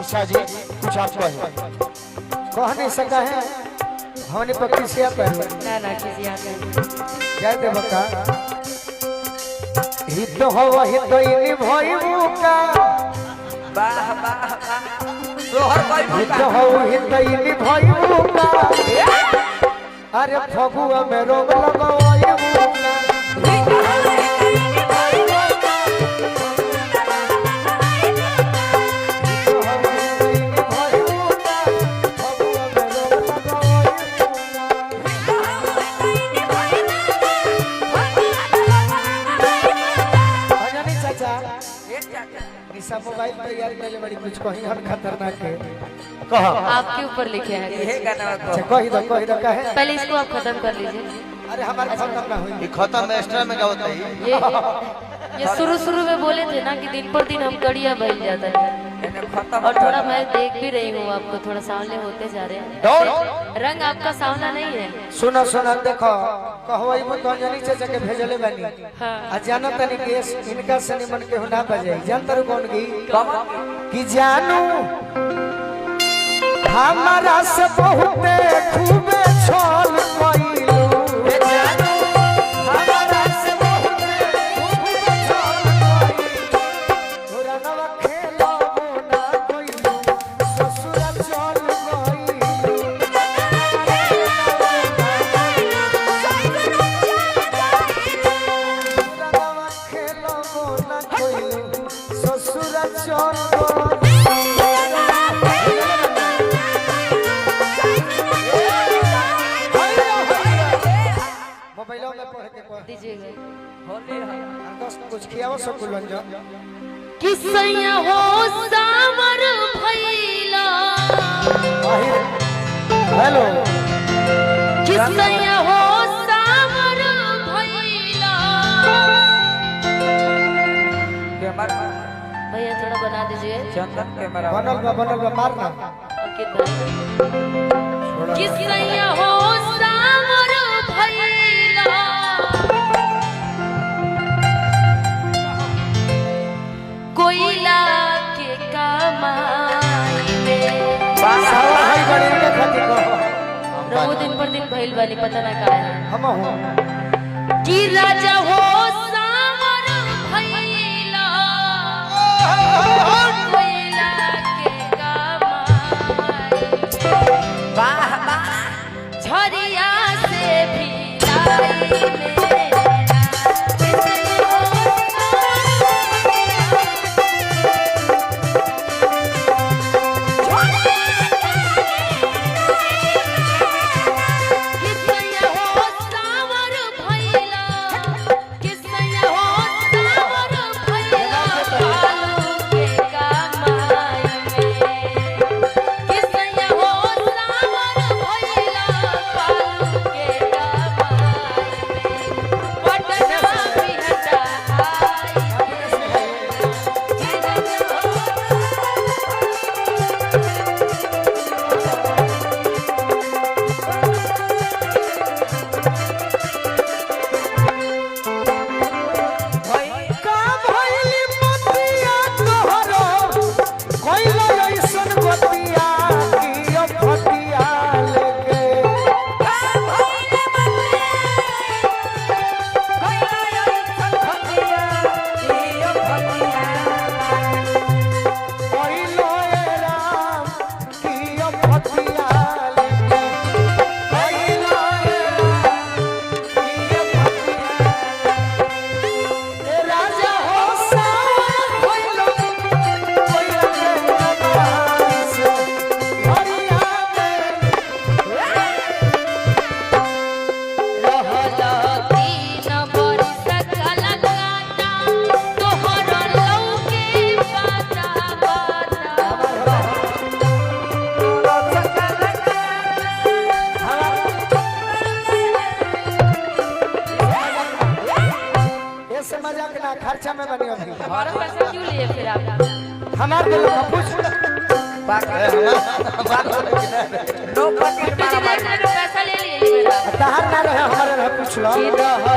निशा जी कुछ आप कह नहीं सका है हमने पर किसी आता है ना ना किसी आता है क्या दे बका हित हो हित इनी भइबू का वाह वाह वाह तोहर कोई हित हो हित इनी भइबू का अरे फगुआ में रोग लगाइबू का मोबाइल तैयार करले बड़ी कुछ कहीं हर खतरनाक है कह आपके ऊपर लिखे हैं ये गाना को अच्छा कह दो कहे पहले इसको आप खत्म कर लीजिए अरे हमारे खत्म ना होई खत्म एक्स्ट्रा में क्या होता है ये शुरू में बोले थे ना कि दिन पर दिन हम कड़िया बढ़ जाता है और थोड़ा मैं देख भी रही हूँ आपको थोड़ा सामने होते जा रहे हैं रंग आपका सामना नहीं है सुना सुना देखो कहवाई वो तो जानी चाचा के भेजले बानी हाँ। आ जाना तनी केस इनका सनी मन के होना बजे जान तर कौन गई कि जानू हमारा से बहुते खूबे छोल कइलू ए जानू हमारा से बहुते खूबे छोल कइलू तोरा नवा खेलो ना कइलू ससुरा चल गइलू नवा खेलो ना कइलू ससुरा चल मोबाइल में पढ़ के पढ़ दीजिएगा होली दस कुछ खियाओ सकुलन जा किसैया हो सामर भैला हेलो किसैया हो सामर भैला कैमरा भैया थोड़ा बना दीजिए चंदन कैमरा बनल बा मारना अंकित भाई किसैया हो सामर भैला कोयला के कमाई में सावा भाई बड़े के खातिर कहो रहो दिन पर दिन भइल वाली पता ना का है हम हो कि राजा हो सामर भैला कोयला के कमाई में वाह वाह झरिया से भी लाई मेरा किसैया हो सावर भैला किसैया हो सावर भैला कालू के कमाई में किसैया हो सावर भैला कालू के कमाई में पटना बिहटा का भइली पतिया तोहरो कोइला ऐसन बतिया की ओ फटिया लेके कोइलो ए राम की ओ फटिया लेके कोइलो ए राम की ओ फटिया ए राजा हो सावर कोइलो कोइला के कमाई से हरिया में रहला तीन बरस कलकाता तोहर लौके पाता पाता ऐसे मजाक ना खर्चा में बनी होगी हमारा पैसा क्यों लिए फिर आप हमारे दिल में पूछ नो पॉकेट पैसा ले लिए मेरा तहार ना रहे हमारे रहे पूछ लो कि रह